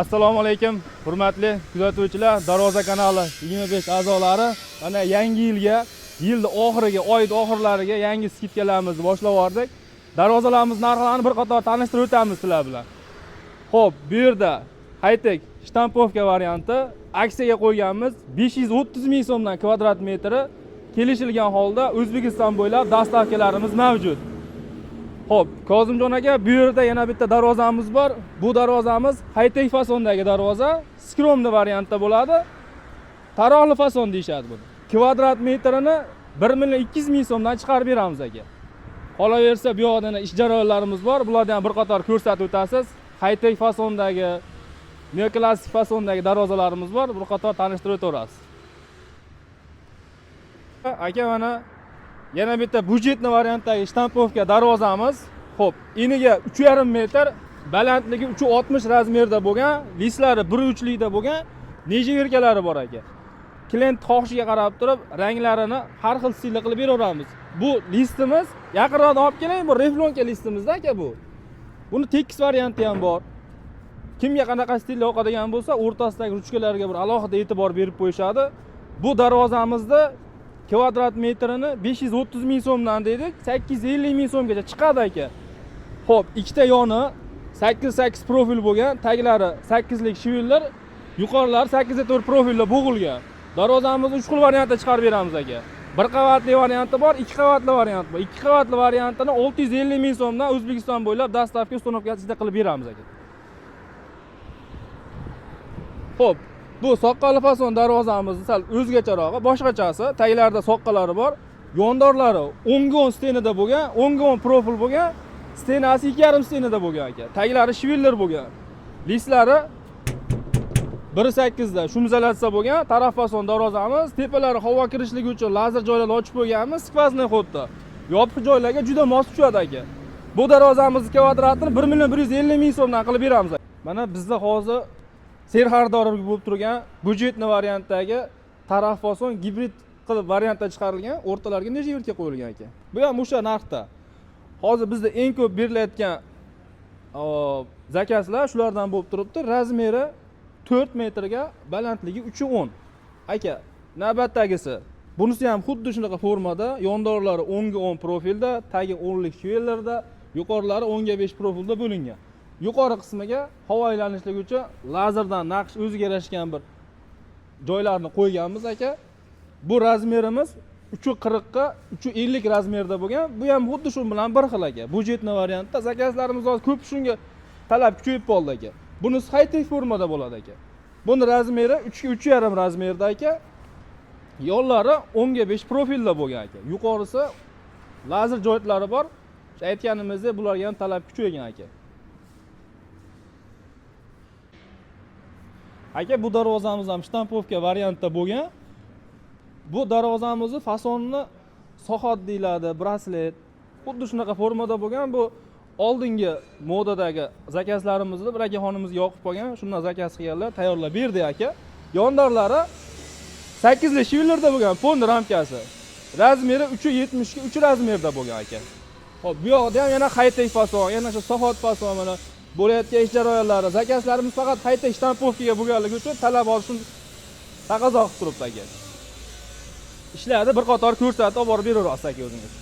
Assalomu alaykum, hurmatli kuzatuvchilar, Darvoza kanali 25 a'zolari. Mana yangi yilga, yilning oxiriga, oyning oxirlariga yangi skidkalarimizni boshlab yubordik. Darvozalarimiz narxlarini bir qator tanishtirib o'tamiz sizlar bilan. Xo'p, bu yerda high-tech shtampovka varianti aksiyaga qo'yganmiz. 530 ming so'mdan kvadrat metri kelishilgan holda O'zbekiston bo'ylab dastavkalarimiz mavjud. Xo'p, Kozimjon aka, bu yerda yana bitta darvozamiz bor. Bu darvozamiz high-tech fasondagi darvoza, skromli variantda bo'ladi. Taroqli fason deyshadi buni. Kvadrat metrini 1,2 million so'mdan chiqarib beramiz aka. Qolaversa, bu yoqda ish jarayonlarimiz bor. Bulardan bir qator ko'rsatib o'tasiz. High-tech fasondagi, neoklassik fasondagi darvozalarimiz bor. Bir qator tanishtirib o'tamiz. Aka, mana yana bitta budjetli variantdagi shtampovka darvozamiz. Xo'p, eniga 3,5 metr, balandligi 3,60 razmerda bo'lgan, lislari 1,3 likda bo'lgan neja yelkalari bor aka. Klient xohishiga qarab turib, ranglarini har xil stilda qilib beraveramiz. Bu listimiz, yaqinroq olib keling, bu reflonka listimizda aka bu. Buni tekis varianti ham bor. Kimga qanaqa stilda yoqadigan bo'lsa, o'rtasidagi ruchkalarga bir alohida e'tibor berib qo'yishadi. Bu darvozamizda kvadrat metrini 530 ming so'mdan dedik, 850 ming so'mgacha chiqadi aka. Xo'p, ikkita yoni 8x8 profil bo'lgan, taglari 8 lik shivillar, yuqorilari 8x4 profilda bo'g'ilgan. Darvozamizni 3 xil variantda chiqarib beramiz aka. Bir qavatli varianti bor, 2 qavatli variant bor. 2 qavatli variantini 650 ming so'mdan O'zbekiston bo'ylab dastavka uстановкасida qilib beramiz aka. Xo'p, bu soqqali fason darvozamizni sal o'zgacharog'i, boshqachasi, taglarida soqqalari bor, yondorlari 10 stenida bo'lgan, 10 profil bo'lgan, stenasi 2,5 stenida bo'lgan aka. Taglari shivillar bo'lgan. Lislari 1,8 da shumzalatsa bo'lgan, taraf fason darvozamiz, tepalari havo kirishligi uchun lazer joylarni ochib qo'yganmiz, skvazniy xodda. Yopiq joylarga juda mos tushadi aka. Bu darvozamiz kvadratini 1,150 ming so'mdan qilib beramiz. Mana bizda hozir serxaridor bo'lib turgan budjetli variantdagi taraf fason gibrid qilib variantda chiqarilgan, o'rtalariga necha yo'lka qo'yilgan ekan. Bu ham o'sha narxda. Hozir bizda eng ko'p berilayotgan zakazlar shulardan bo'lib turibdi. Razmeri 4 metrga, balandligi 3,10. Aka, navbatdagisi. Bunisi ham xuddi shunaqa formada, yondorlari 10 profilda, tagi 10 lik shivellarda, yuqorilari 5 profilda bo'lingan. Yuqori qismiga havo aylanishligi uchun lazerdan naqsh o'ziga yarashgan bir joylarni qo'yganmiz aka. Bu razmerimiz 3,40 ga 3,50 razmerda bo'lgan. Bu ham xuddi shu bilan bir xil aka. Budjetli variantda zakazlarimiz hozir ko'p shunga talab kuchayib qoldi aka. Bunisi high-tech formada bo'ladi aka. Buni razmeri 3 ga 3,5 razmerda aka. Yo'llari 10 ga 5 profilda bo'lgan aka. Yuqorisi lazer joytlari bor. Aytganimizdek, bularga ham talab kuchaygan aka. Aka, bu darvozamiz ham shtampovka variantda bo'lgan. Bu darvozamizni fasonni sohot deyiladi, braslet. Xuddi shunaqa formada bo'lgan. Bu oldingi modadagi zakazlarimizni bir akaxonimizga yoqib qolgan, shundan zakaz qilganlar, tayyorlab berdi aka. Yondorlari 8 lik shivillarda bo'lgan, fond ramkasi. Razmeri 3,70 ga 3 razmerda bo'lgan aka. Xo'p, bu yoqda ham yana high-tech fason, yana shu sohot fason mana bo'layotgan ish jarayonlari, zakazlarimiz faqat high-tech shtampovkaga bo'lganligi uchun talab olishni taqozo qilib turibdi aka. Ishlarni bir qator ko'rsatib olib beramiz aka o'zingiz.